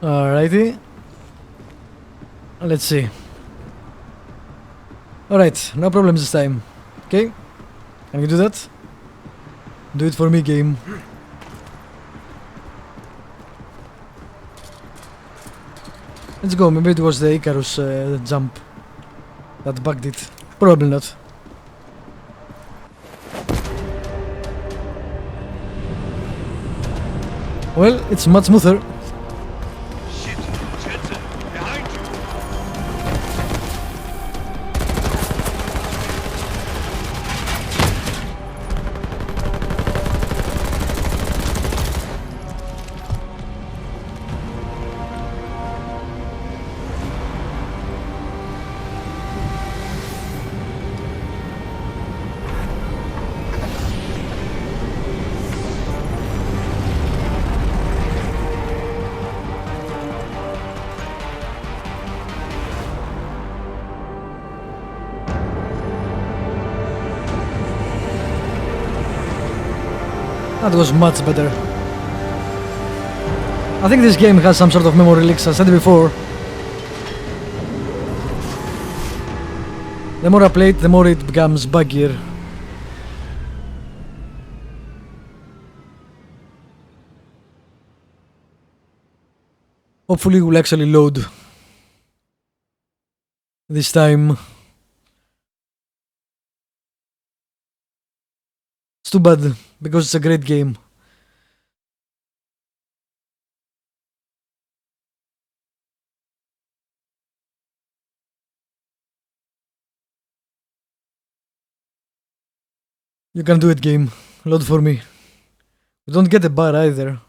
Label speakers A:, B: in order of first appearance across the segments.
A: Alrighty. Let's see. Alright, no problems this time. Okay? Can you do that? Do it for me, game. Let's go, maybe it was the Icarus jump that bugged it. Probably not. Well, it's much smoother.
B: Shit! Jensen! Behind you!
A: That was much better. I think this game has some sort of memory leaks, I said it before. The more I play it, the more it becomes buggier. Hopefully it will actually load this time. It's too bad, because it's a great game. You can do it, game. Load for me. We don't get a bar either.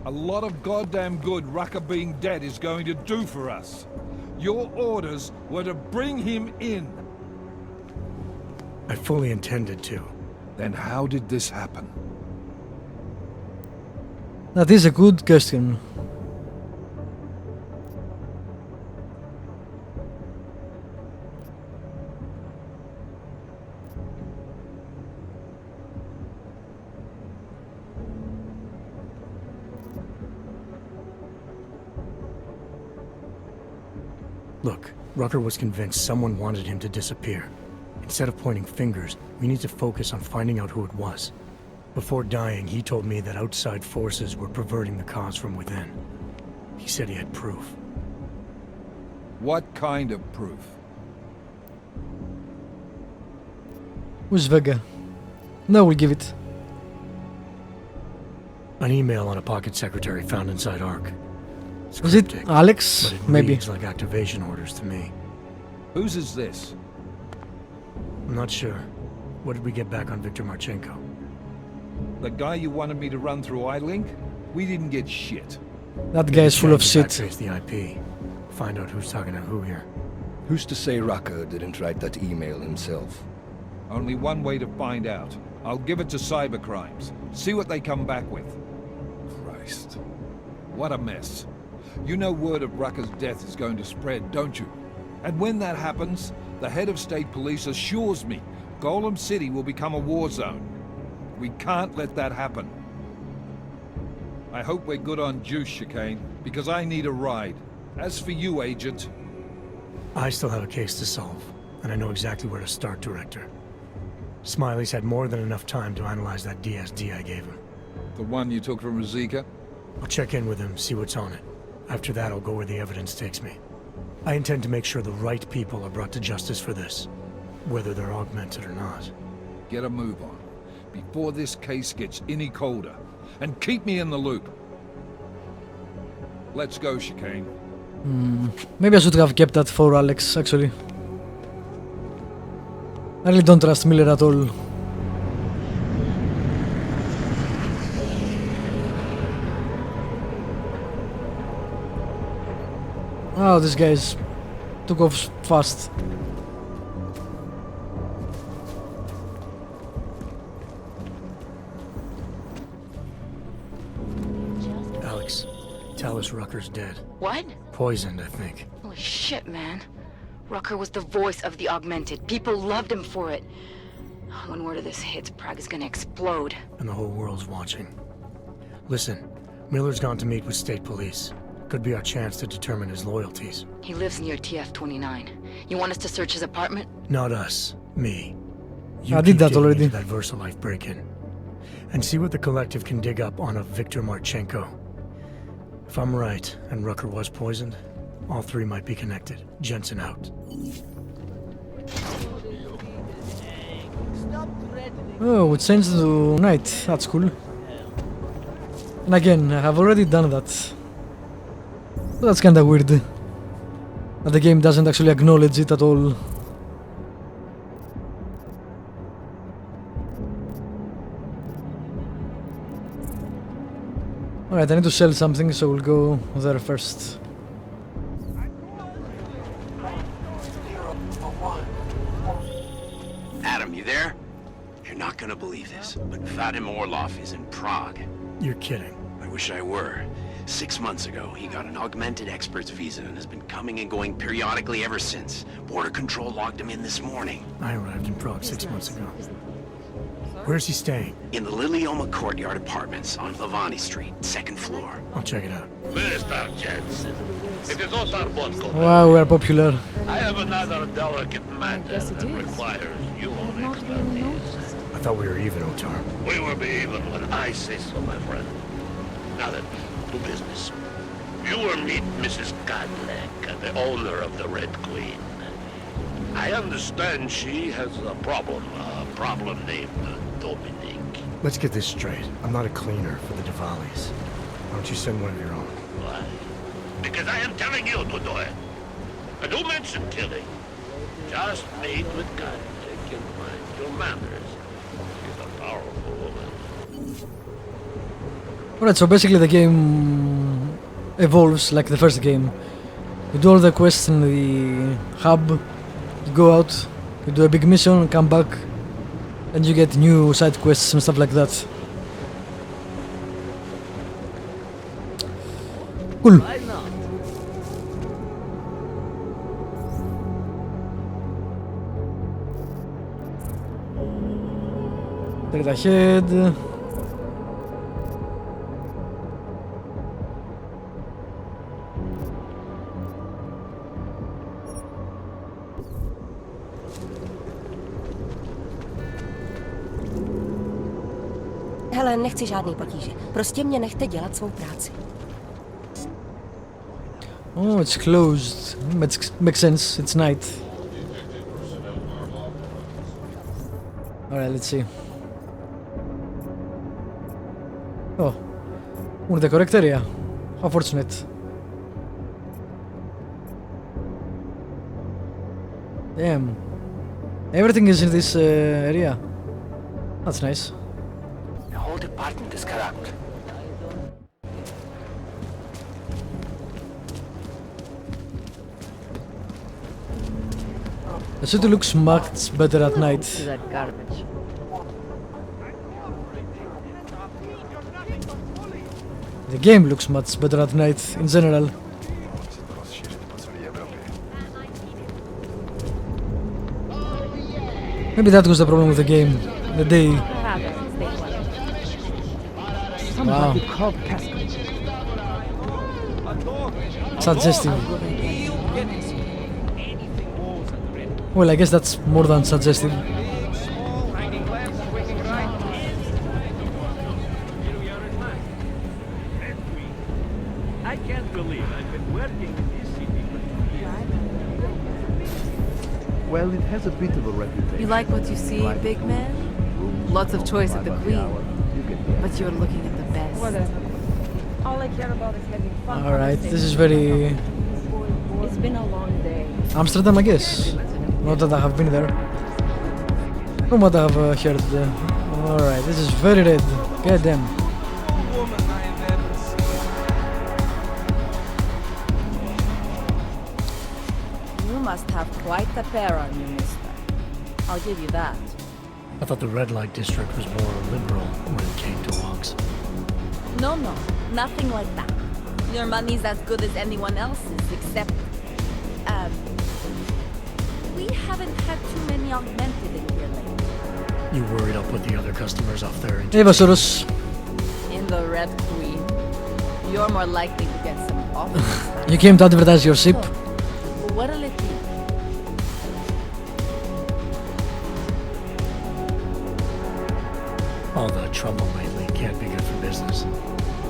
B: A lot of goddamn good Rucker being dead is going to do for us. Your orders were to bring him in.
C: I fully intended to.
B: Then how did this happen?
A: That is a good question.
C: Look, Rucker was convinced someone wanted him to disappear. Instead of pointing fingers, we need to focus on finding out who it was. Before dying, he told me that outside forces were perverting the cause from within. He said he had proof.
B: What kind of proof?
A: Who's Vega? No, we'll give it.
C: An email on a pocket secretary found inside Ark. It's
A: Was it
C: cryptic,
A: Alex?
C: but it
A: Maybe.
C: reads like activation orders to me.
B: Whose is this?
C: I'm not sure. What did we get back on Viktor Marchenko?
B: The guy you wanted me to run through iLink? We didn't get shit.
A: That guy is full of
C: Trying
A: shit.
C: to backtrace the IP. Find out who's talking to who here.
D: Who's to say Rucker didn't write that email himself?
B: Only one way to find out. I'll give it to cybercrimes. See what they come back with.
D: Christ.
B: What a mess. You know word of Rucker's death is going to spread, don't you? And when that happens, the head of state police assures me Golem City will become a war zone. We can't let that happen. I hope we're good on juice, Chicane, because I need a ride. As for you, Agent...
C: I still have a case to solve, and I know exactly where to start, Director. Smiley's had more than enough time to analyze that DSD I gave him.
B: The one you took from Ruzika?
C: I'll check in with him, see what's on it. After that, I'll go where the evidence takes me. I intend to make sure the right people are brought to justice for this, whether they're augmented or not.
B: Get a move on, before this case gets any colder. And keep me in the loop. Let's go, Chicane.
A: Maybe I should have kept that for Alex, actually. I really don't trust Miller at all. Oh, this guy's took off fast.
C: Alex, tell us Rucker's dead.
E: What?
C: Poisoned, I think.
E: Holy shit, man. Rucker was the voice of the augmented. People loved him for it. When word of this hits, Prague is gonna explode.
C: And the whole world's watching. Listen, Miller's gone to meet with state police. Could be our chance to determine his loyalties.
E: He lives near TF-29. You want us to search his apartment?
C: Not us. Me.
A: I
C: You
A: did
C: keep
A: that
C: digging
A: already.
C: into that VersaLife break-in. And see what the collective can dig up on a Viktor Marchenko. If I'm right, and Rucker was poisoned, all three might be connected. Jensen out.
A: Oh, it changed to night. That's cool. And again, I have already done that. So that's kinda weird. That the game doesn't actually acknowledge it at all. Alright, I need to sell something, so we'll go there first.
F: Adam, you there? You're not gonna believe this, but Vadim Orlov is in Prague.
C: You're kidding.
F: I wish I were. 6 months ago, he got an augmented expert's visa and has been coming and going periodically ever since. Border control logged him in this morning.
C: I arrived in Prague 6 months ago. Where's he staying?
F: In the Lilioma Courtyard Apartments on Lavani Street, 2nd floor.
C: I'll check it out.
G: Mr. Jensen, it is not our vodka.
A: Wow, we're popular.
G: I have another delicate matter that requires your expertise.
C: I thought we were even, Otar.
G: We will be even when I say so, my friend. Now then, to business. You will meet Mrs. Godlek, the owner of the Red Queen. I understand she has a problem named Dominique.
C: Let's get this straight. I'm not a cleaner for the Diwalis. Why don't you send one of your own?
G: Why? Because I am telling you to do it. And don't mention killing. Just meet with Godlek and mind your manners. She's a powerful woman.
A: Alright, so basically the game evolves like the first game. You do all the quests in the hub, you go out, you do a big mission, come back, and you get new side quests and stuff like that. Cool. Straight ahead.
H: Hele, nechci žádný potíže. Prostě mě nechte dělat svou práci.
A: Oh, it's closed. Makes sense. It's night. Alright, let's see. Oh, we're in the correct area. How fortunate. Damn. Everything is in this area. That's nice.
F: The whole department is corrupt.
A: The city looks much better at night.
I: That garbage.
A: The game looks much better at night in general. Maybe that was the problem with the game. The day. Wow. Suggestive. Well, I guess that's more than suggestive.
J: I can't believe I've been working in this city for 2 years.
K: Well, it has a bit of a reputation.
I: You like what you see, big man? Lots of choice at the Queen, but you're looking at the best.
L: All I care about is having fun.
A: Alright, this is very
L: It's been a long day.
A: Amsterdam, I guess. Not that I have been there. From what I have heard. Alright, this is very red. God damn.
I: You must have quite a pair on you, mister. I'll give you that.
C: I thought the red light district was more liberal when it came to wogs.
I: No, nothing like that. Your money's as good as anyone else's, except... we haven't had too many augmented in here lately.
C: You worried I'll put the other customers off there into...
A: Hey, Vasaurus.
I: In The Red Queen. You're more likely to get some offers.
A: You came to advertise your ship?
I: What'll it be?
C: All the trouble lately can't be good for business.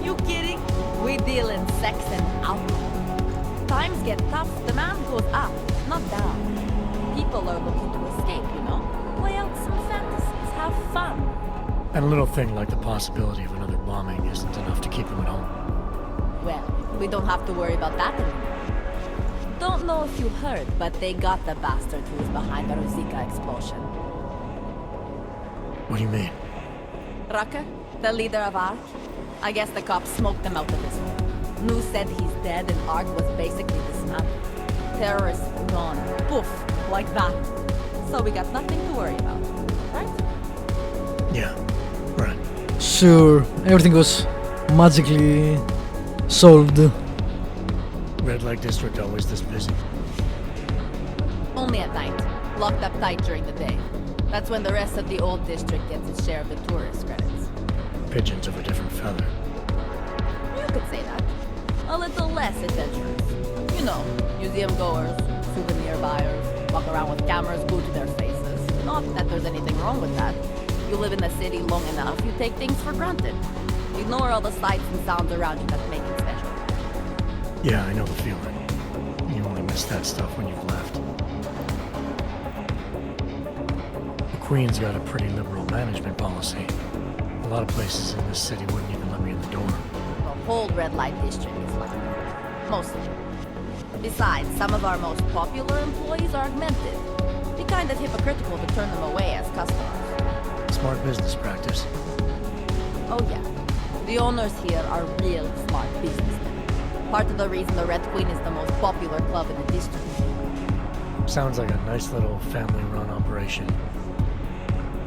I: You kidding? We deal in sex and alcohol. Times get tough, demand goes up, not down. People are looking to escape, you know? Play out some fantasies, have fun.
C: And a little thing like the possibility of another bombing isn't enough to keep them at home.
I: Well, we don't have to worry about that anymore. Don't know if you heard, but they got the bastard who was behind the Rosika explosion.
C: What do you mean?
I: Rucker, the leader of ARC. I guess the cops smoked him out of his home. Nu said he's dead and ARC was basically dismantled. Terrorists gone. Poof, like that. So we got nothing to worry about, right?
C: Yeah, right.
A: Sure, everything was magically solved.
C: Red Light District always this busy.
I: Only at night. Locked up tight during the day. That's when the rest of the old district gets its share of the tourist credits.
C: Pigeons of a different feather.
I: You could say that. A little less adventurous. You know, museum goers, souvenir buyers, walk around with cameras glued to their faces. Not that there's anything wrong with that. You live in the city long enough, you take things for granted. You ignore all the sights and sounds around you that make it special.
C: Yeah, I know the feeling. You only miss that stuff when you've left. The Queen's got a pretty liberal management policy. A lot of places in this city wouldn't even let me in the door.
I: The whole red light district is like that. Mostly. Besides, some of our most popular employees are augmented. Be kind of hypocritical to turn them away as customers.
C: Smart business practice.
I: Oh yeah. The owners here are real smart businessmen. Part of the reason the Red Queen is the most popular club in the district.
C: Sounds like a nice little family-run operation.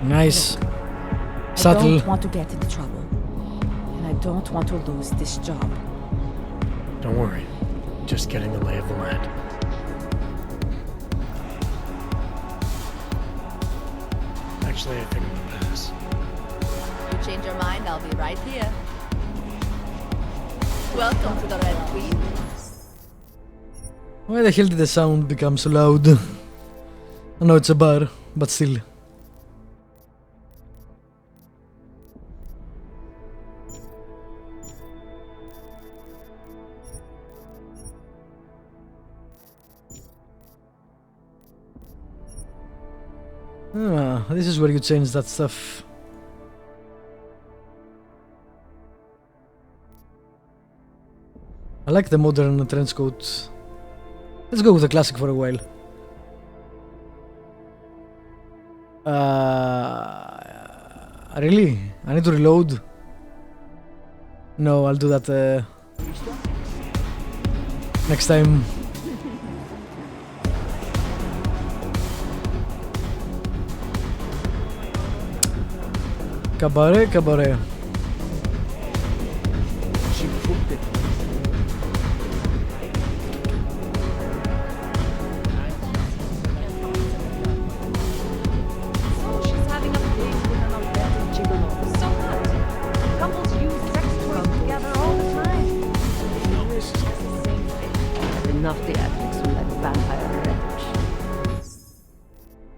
A: Nice.
L: I
A: Subtle.
L: don't want to get into trouble. And I don't want to lose this job.
C: Don't worry. Just getting the lay of the land. Actually, I think I'm gonna pass.
I: You change your mind, I'll be right here. Welcome to the Red Queen.
A: Why the hell did the sound become so loud? I know it's a bar, but still. Ah, this is where you change that stuff. I like the modern trench coat. Let's go with the classic for a while. Really? I need to reload? No, I'll do that next time. Cabaret, cabaret.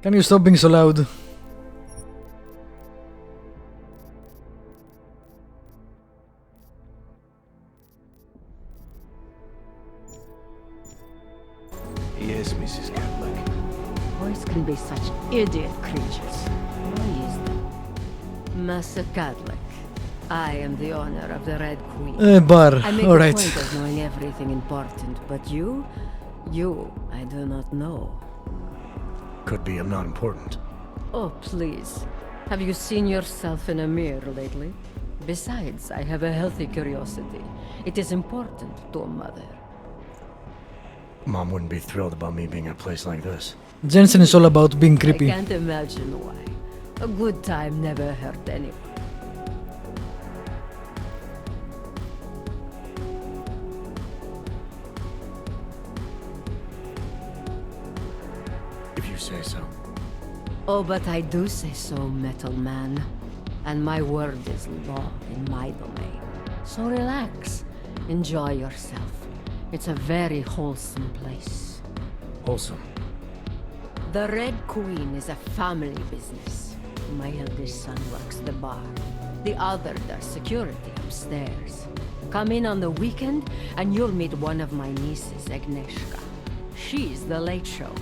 A: Can you stop being so loud?
G: Yes, Mrs. Catholic.
L: Boys can be such idiot creatures. Why is that?
M: Master Catholic, I am the owner of the Red Queen.
A: Bar,
M: I make
A: alright.
M: a point of knowing everything important, but you, I do not know.
C: Could be I'm not important.
M: Oh, please. Have you seen yourself in a mirror lately? Besides, I have a healthy curiosity. It is important to a mother.
C: Mom wouldn't be thrilled about me being in a place like this.
A: Jensen is all about being creepy.
M: I can't imagine why. A good time never hurt anyone.
C: If you say so.
M: Oh, but I do say so, Metal Man. And my word is law in my domain. So relax. Enjoy yourself. It's a very wholesome place.
C: Wholesome?
M: The Red Queen is a family business. My eldest son works the bar. The other does security upstairs. Come in on the weekend and you'll meet one of my nieces, Agnieszka. She's the late show.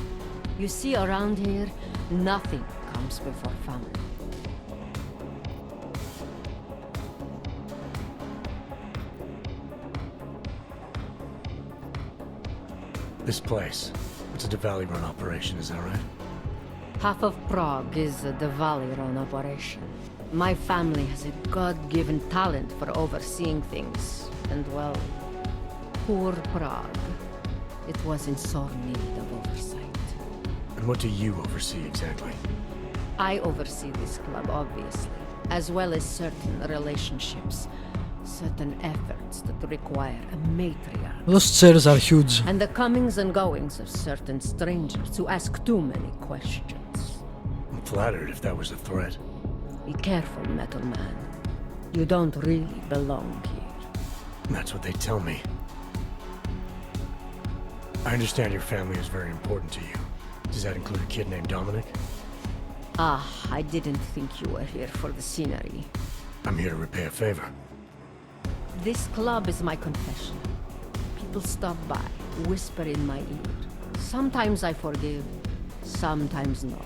M: You see, around here, nothing comes before family.
C: This place, it's a Diwali-run operation, is that right?
M: Half of Prague is a Diwali-run operation. My family has a God-given talent for overseeing things. And well, poor Prague. It was in sore need of oversight.
C: And what do you oversee exactly?
M: I oversee this club, obviously, as well as certain relationships, certain efforts that require a matriarch.
A: Those chairs are huge.
M: And the comings and goings of certain strangers who ask too many questions.
C: I'm flattered if that was a threat.
M: Be careful, Metal Man. You don't really belong here.
C: That's what they tell me. I understand your family is very important to you. Does that include a kid named Dominic?
M: Ah, I didn't think you were here for the scenery.
C: I'm here to repay a favor.
M: This club is my confession. People stop by, whisper in my ear. Sometimes I forgive, sometimes not.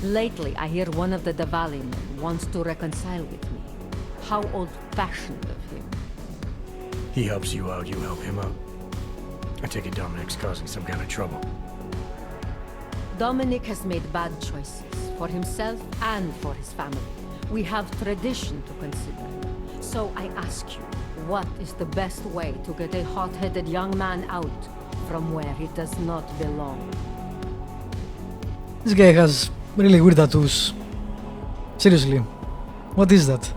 M: Lately, I hear one of the Diwali men wants to reconcile with me. How old-fashioned of him.
C: He helps you out, you help him out. I take it Dominic's causing some kind of trouble.
M: Dominic has made bad choices, for himself and for his family. We have tradition to consider. So I ask you, what is the best way to get a hot-headed young man out from where he does not belong?
A: This guy has really weird tattoos. Seriously, what is that?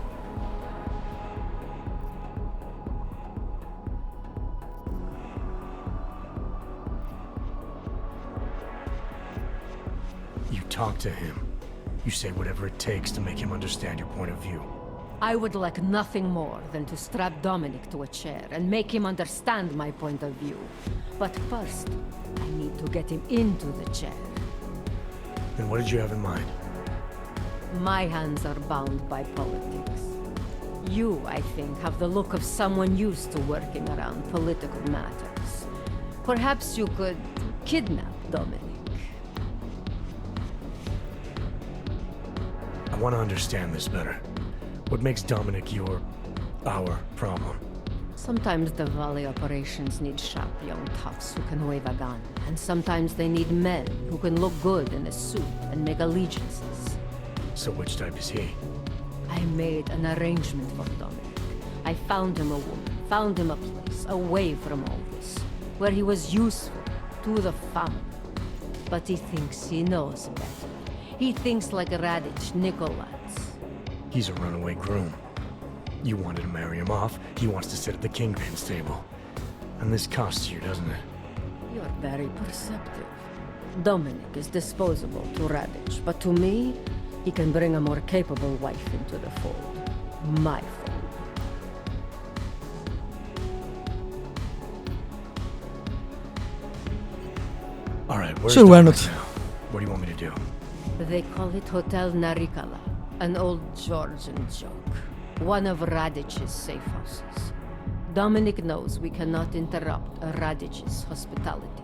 C: You talk to him. You say whatever it takes to make him understand your point of view.
M: I would like nothing more than to strap Dominic to a chair and make him understand my point of view. But first, I need to get him into the chair.
C: And what did you have in mind?
M: My hands are bound by politics. You, I think, have the look of someone used to working around political matters. Perhaps you could kidnap Dominic.
C: I want to understand this better. What makes Dominic our problem?
M: Sometimes the Valley operations need sharp young toughs who can wave a gun, and sometimes they need men who can look good in a suit and make allegiances.
C: So which type is he?
M: I made an arrangement for Dominic. I found him a woman, found him a place away from all this, where he was useful to the family. But he thinks he knows better. He thinks like Radich Nikolats.
C: He's a runaway groom. You wanted to marry him off, he wants to sit at the kingpin's table. And this costs you, doesn't it?
M: You're very perceptive. Dominic is disposable to Radich, but to me, he can bring a more capable wife into the fold. My fold.
C: Alright, where's
A: Sure, why
C: Dominic
A: not?
C: now? What do you want me to do?
M: They call it Hotel Narikala, an old Georgian joke. One of Radich's safe houses. Dominic knows we cannot interrupt Radich's hospitality.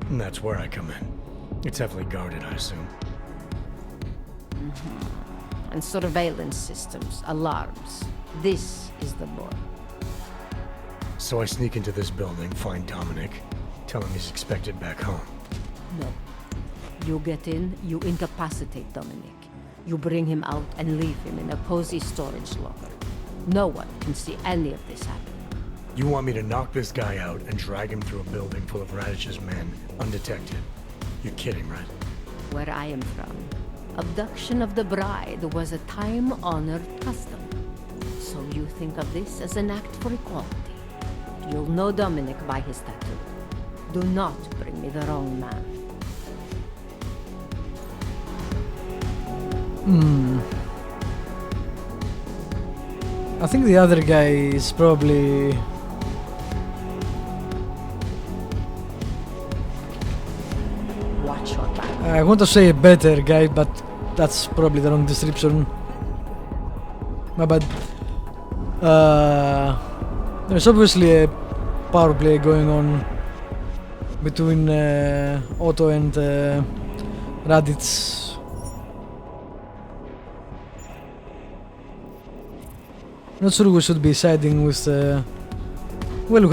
C: And that's where I come in. It's heavily guarded, I assume.
M: And surveillance systems, alarms. This is the board.
C: So I sneak into this building, find Dominic, tell him he's expected back home.
M: No. You get in, you incapacitate Dominic. You bring him out and leave him in a cozy storage locker. No one can see any of this happen.
C: You want me to knock this guy out and drag him through a building full of Radich's men, undetected? You're kidding, right?
M: Where I am from, abduction of the bride was a time-honored custom. So you think of this as an act for equality. You'll know Dominic by his tattoo. Do not bring me the wrong man.
A: I think the other guy is probably...
L: Watch your back.
A: I want to say a better guy, but that's probably the wrong description. My bad. There's obviously a power play going on between Otto and Raditz. Not sure we should be siding with